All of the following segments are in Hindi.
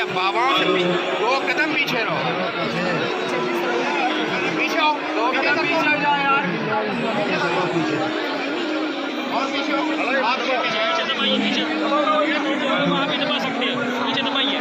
या बाबाओं से 2 कदम पीछे रहो, पीछे आओ, 2 कदम पीछे हो जाओ यार, और पीछे हो, पीछे दबाइए, पीछे वहाँ भी दबा सकते हैं, पीछे दबाइए।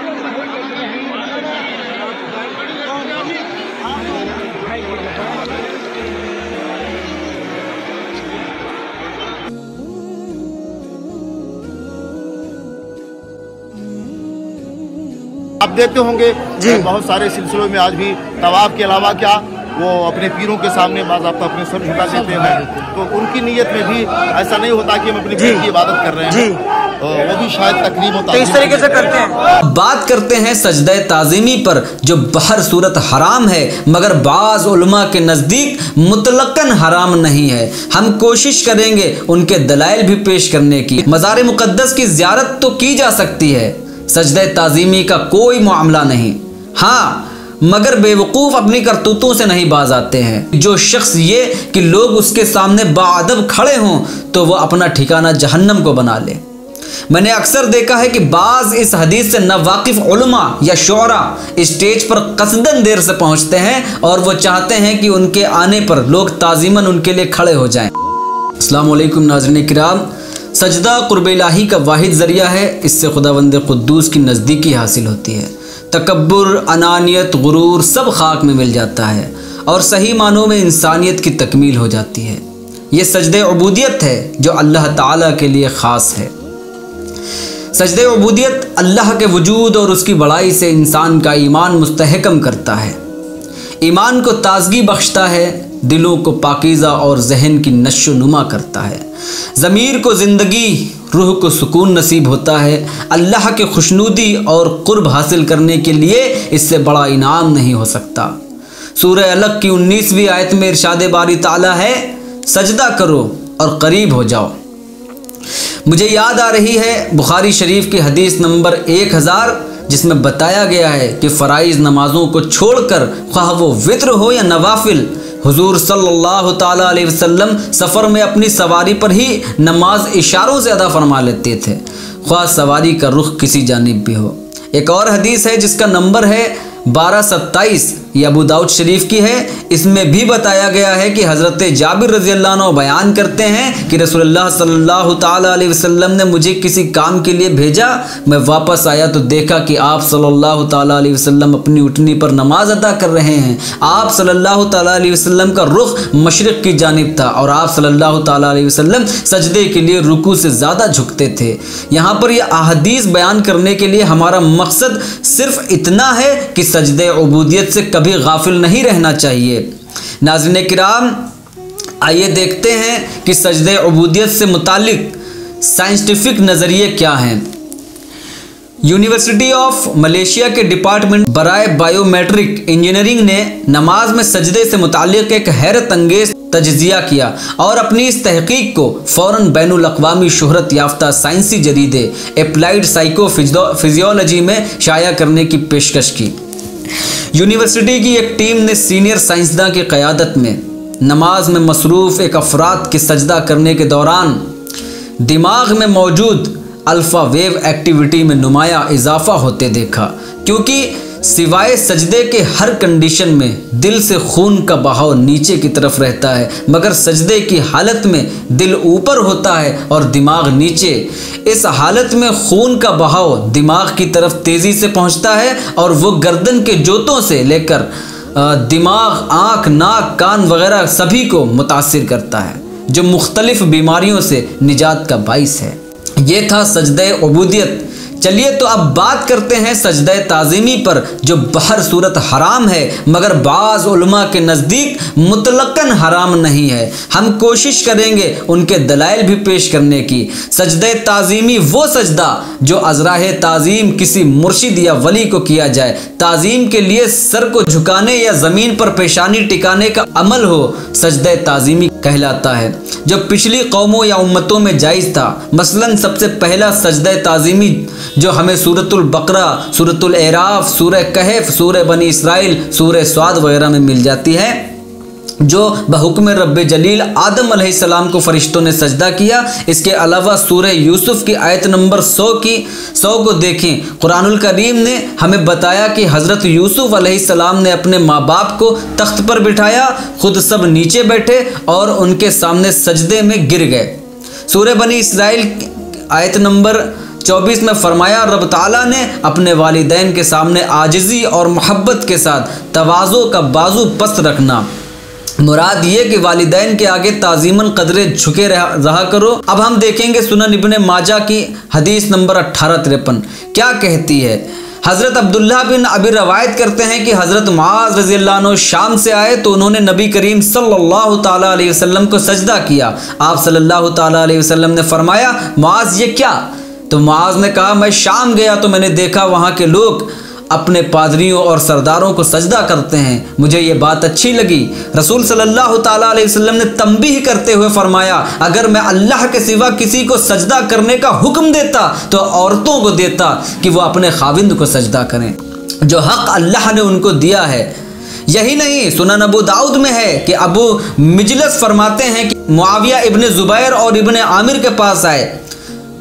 आप देखते होंगे जी, बहुत सारे सिलसिलों में आज भी तवाफ के अलावा क्या वो अपने पीरों के सामने बाज़ आपका अपने सर झुका देते हैं, तो उनकी नीयत में भी ऐसा नहीं होता कि हम अपने पीर की इबादत कर रहे हैं, तो वो भी शायद तकरीब होता है, तो इस तरीके से करते हैं। बात करते हैं सजदे ताज़ीमी पर, जो बहर सूरत हराम है मगर बाज़ उलमा के नज़दीक मुतलकन हराम नहीं है। हम कोशिश करेंगे उनके दलाइल भी पेश करने की। मज़ार मुक़द्दस की ज़ियारत तो की जा सकती है, सजदे ताज़ीमी का कोई मामला नहीं। हाँ, मगर बेवकूफ़ अपनी करतूतों से नहीं बाज आते हैं। जो शख्स ये कि लोग उसके सामने बाअदब खड़े हों तो वह अपना ठिकाना जहन्नम को बना ले। मैंने अक्सर देखा है कि बाज़ इस हदीस से नावाकिफ़ उलमा या शोरा स्टेज पर कसदन देर से पहुँचते हैं और वो चाहते हैं कि उनके आने पर लोग ताज़ीमन उनके लिए खड़े हो जाएँ। अस्सलाम वालेकुम नाज़रीन किराम, सजदा क़ुर्ब इलाही का वाहिद ज़रिया है, इससे खुदावंद क़ुद्दूस की नज़दीकी हासिल होती है। तकब्बुर, अनानियत, गुरूर सब खाक में मिल जाता है और सही मानों में इंसानियत की तकमील हो जाती है। ये सजदे उबूदियत है जो अल्लाह ताला के लिए ख़ास है। सजदे उबूदियत अल्लाह के वजूद और उसकी बड़ाई से इंसान का ईमान मुस्तहकम करता है, ईमान को ताजगी बख्शता है, दिलों को पाकीज़ा और जहन की नशो नुमा करता है, ज़मीर को ज़िंदगी, रूह को सुकून नसीब होता है। अल्लाह के खुशनूदी और कुर्ब हासिल करने के लिए इससे बड़ा इनाम नहीं हो सकता। सूरह अलग की 19वीं आयत में इरशाद बारी ताला है, सजदा करो और करीब हो जाओ। मुझे याद आ रही है बुखारी शरीफ की हदीस नंबर 1000, जिसमें बताया गया है कि फ़राइज़ नमाज़ों को छोड़कर ख्वाह वो वित्र हो या नवाफिल, हुजूर सल्लल्लाहु ताला अलैहि वसल्लम सफ़र में अपनी सवारी पर ही नमाज इशारों से अदा फरमा लेते थे, ख्वाह सवारी का रुख किसी जानिब भी हो। एक और हदीस है जिसका नंबर है 1227, ये अबू दाऊद शरीफ की है। इसमें भी बताया गया है कि हज़रत जाबिर रज़ी अल्लाह अन्हु बयान करते हैं कि रसूलुल्लाह सल्लल्लाहु ताला अलैहि वसल्लम ने मुझे किसी काम के लिए भेजा, मैं वापस आया तो देखा कि आप सल्लल्लाहु ताला अलैहि वसल्लम अपनी उठनी पर नमाज अदा कर रहे हैं। आप सल्लल्लाहु ताला अलैहि वसल्लम का रुख मशरिक़ की जानिब था और आप सल्लल्लाहु ताला अलैहि वसल्लम सजदे के लिए रुकू से ज़्यादा झुकते थे। यहाँ पर यह अहादीस बयान करने के लिए हमारा मकसद सिर्फ इतना है कि सजदे उबूदियत से कभी गाफिल नहीं रहना चाहिए। नाज़रीन किराम, आइए देखते हैं कि सजदे उबूदियत से मुतालिक साइंटिफिक नज़रिए क्या हैं। यूनिवर्सिटी ऑफ मलेशिया के डिपार्टमेंट बराए बायोमेट्रिक इंजीनियरिंग ने नमाज में सजदे से मुतालिक एक हैरत अंगेज तज्जिया किया और अपनी इस तहकीक को फ़ौरन बैनुल अक़वामी शोहरत याफ्ता साइंसी जरीदे अप्लाइड साइको फिजियोलॉजी में शाया करने की पेशकश की। यूनिवर्सिटी की एक टीम ने सीनियर साइंसदान की क़यादत में नमाज में मसरूफ़ एक अफराद के सजदा करने के दौरान दिमाग में मौजूद अल्फ़ा वेव एक्टिविटी में नुमाया इजाफ़ा होते देखा, क्योंकि सिवाय सजदे के हर कंडीशन में दिल से खून का बहाव नीचे की तरफ रहता है, मगर सजदे की हालत में दिल ऊपर होता है और दिमाग नीचे। इस हालत में खून का बहाव दिमाग की तरफ तेज़ी से पहुंचता है और वो गर्दन के जोतों से लेकर दिमाग, आँख, नाक, कान वगैरह सभी को मुतासिर करता है, जो मुख्तलिफ बीमारियों से निजात का बाइस है। ये था सजदे उबूदियत। चलिए तो अब बात करते हैं सजदे ताज़ीमी पर, जो बहर सूरत हराम है मगर बाज़ उलमा के नज़दीक मुतलकन हराम नहीं है। हम कोशिश करेंगे उनके दलाइल भी पेश करने की। सजदे ताज़ीमी वो सजदा जो अज़राह ताज़ीम किसी मुर्शिद या वली को किया जाए, ताज़ीम के लिए सर को झुकाने या ज़मीन पर पेशानी टिकाने का अमल हो, सजदे ताज़ीमी कहलाता है, जो पिछली कौमों या उम्मतों में जायज़ था। मसलन सबसे पहला सजदे ताज़ीमी जो हमें सूरतुल बकरा, सूरतुल एराफ, सूरह कहफ, सूरह बनी इसराइल, सूरह स्वाद वगैरह में मिल जाती है, जो बहुक्म रब्बे जलील आदम अलैहिस्सलाम को फरिश्तों ने सजदा किया। इसके अलावा सूरह यूसुफ की आयत नंबर 100 को देखें। कुरानुल करीम ने हमें बताया कि हज़रत यूसुफ अलैहिस्सलाम ने अपने माँ बाप को तख्त पर बिठाया, खुद सब नीचे बैठे और उनके सामने सजदे में गिर गए। सूरह बनी इसराइल आयत नंबर 24 में फरमाया, रब ताला ने अपने वालिदैन के सामने आजिज़ी और मोहब्बत के साथ तवाज़ो का बाजू पस्त रखना। मुराद ये कि वालिदैन के आगे ताज़ीमन कदरे झुके रहा करो। अब हम देखेंगे सुनन इब्ने माजा की हदीस नंबर 1853 क्या कहती है। हज़रत अब्दुल्ला बिन अबी रवायत करते हैं कि हज़रत मुआज़ रज़ियल्लाहु अन्हु शाम से आए तो उन्होंने नबी करीम सल्लल्लाहु ताला अलैहि वसल्लम को सजदा किया। आप सल्लल्लाहु ताला अलैहि वसल्लम ने फरमाया, मुआज़ ये क्या? तो मुआज़ ने कहा, मैं शाम गया तो मैंने देखा वहाँ के लोग अपने पादरियों और सरदारों को सजदा करते हैं, मुझे ये बात अच्छी लगी। रसूल सल्लल्लाहु ताला अलैहि वसल्लम ने तंबीह करते हुए फरमाया, अगर मैं अल्लाह के सिवा किसी को सजदा करने का हुक्म देता तो औरतों को देता कि वो अपने खाविंद को सजदा करें, जो हक़ अल्लाह ने उनको दिया है। यही नहीं, सुनन अबू दाऊद में है कि अबू मिजलस फरमाते हैं कि मुआविया इब्ने ज़ुबैर और इब्ने आमिर के पास आए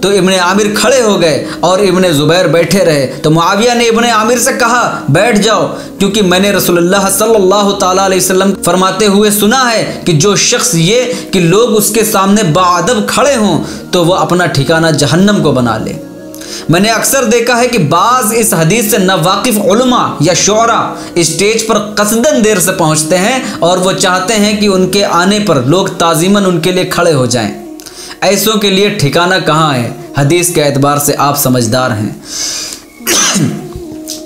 तो इब्ने आमिर खड़े हो गए और इब्ने ज़ुबैर बैठे रहे। तो मुआविया ने इब्ने आमिर से कहा, बैठ जाओ, क्योंकि मैंने रसूलुल्लाह सल्लल्लाहु ताला अलैहि वसल्लम फरमाते हुए सुना है कि जो शख्स ये कि लोग उसके सामने बाअदब खड़े हों तो वह अपना ठिकाना जहन्नम को बना ले। मैंने अक्सर देखा है कि बाज़ इस हदीस से नावाकिफ़ उलमा या शुअरा स्टेज पर कसदन देर से पहुँचते हैं और वो चाहते हैं कि उनके आने पर लोग ताज़ीमन उनके लिए खड़े हो जाएं। ऐसों के लिए ठिकाना कहाँ है? हदीस के एतबार से आप समझदार हैं।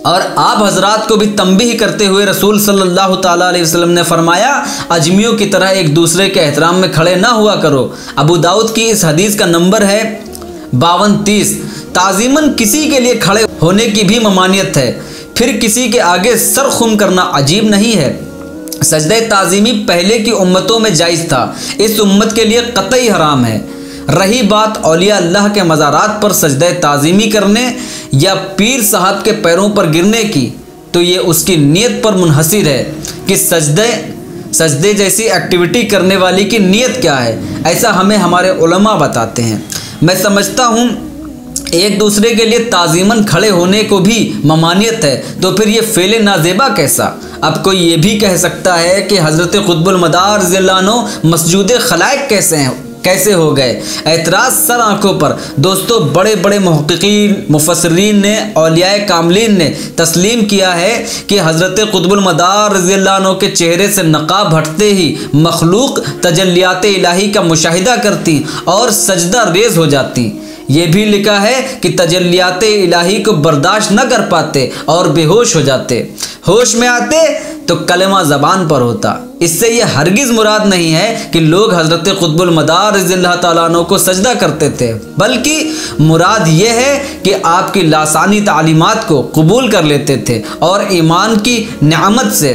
और आप हजरात को भी तंबीह करते हुए रसूल सल्लल्लाहु ताला अलैहि वसल्लम ने फरमाया, अजमियों की तरह एक दूसरे के एहतराम में खड़े ना हुआ करो। अबू दाऊद की इस हदीस का नंबर है 5230। ताज़ीमन किसी के लिए खड़े होने की भी ममानियत है, फिर किसी के आगे सर खुम करना अजीब नहीं है। सजदे ताज़ीमी पहले की उम्मतों में जायज़ था, इस उम्मत के लिए कतई हराम है। रही बात औलिया अल्लाह के मज़ारात पर सजदे ताज़ीमी करने या पीर साहब के पैरों पर गिरने की, तो ये उसकी नीयत पर मुनहसिर है कि सजदे जैसी एक्टिविटी करने वाली की नीयत क्या है। ऐसा हमें हमारे उलमा बताते हैं। मैं समझता हूँ एक दूसरे के लिए ताज़ीमन खड़े होने को भी ममानियत है, तो फिर ये फ़ेले नाजेबा कैसा? अब कोई ये भी कह सकता है कि हज़रत क़ुत्बुल मदार रज़ियल्लाहु अन्हु मसजूद खलाइक कैसे हो गए? एतराज़ सर आँखों पर। दोस्तों, बड़े बड़े मुहक़्क़ीक़ीन मुफ़स्सिरीन ने, औलियाए कामिलीन ने तस्लीम किया है कि हज़रत क़ुत्बुल मदार रज़ियल्लाहु अन्हु के चेहरे से नक़ाब हटते ही मखलूक तजल्लियात इलाही का मुशाहिदा करती और सजदा रेज़ हो जाती। ये भी लिखा है कि तजल्लियात इलाही को बर्दाश्त न कर पाते और बेहोश हो जाते। होश में आते तो कलमा ज़बान पर होता। इससे यह हरगिज़ मुराद नहीं है कि लोग हज़रत क़ुत्बुल मदार रज़ियल्लाहु ताला अन्हु को सजदा करते थे, बल्कि मुराद ये है कि आपकी लासानी तालीमात को कबूल कर लेते थे और ईमान की नेमत से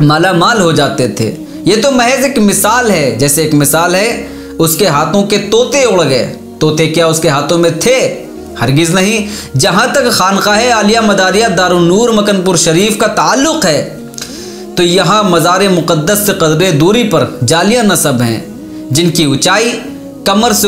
मालामाल हो जाते थे। ये तो महज एक मिसाल है, जैसे एक मिसाल है उसके हाथों के तोते उड़ गए। तोते क्या उसके हाथों में थे? हरगिज़ नहीं। जहाँ तक खानकाह आलिया मदारिया दारुन्नूर मकनपुर शरीफ का ताल्लुक़ है तो यहाँ मज़ार मुक़द्दस से कदरे दूरी पर जालिया नसब हैं, जिनकी ऊंचाई कमर से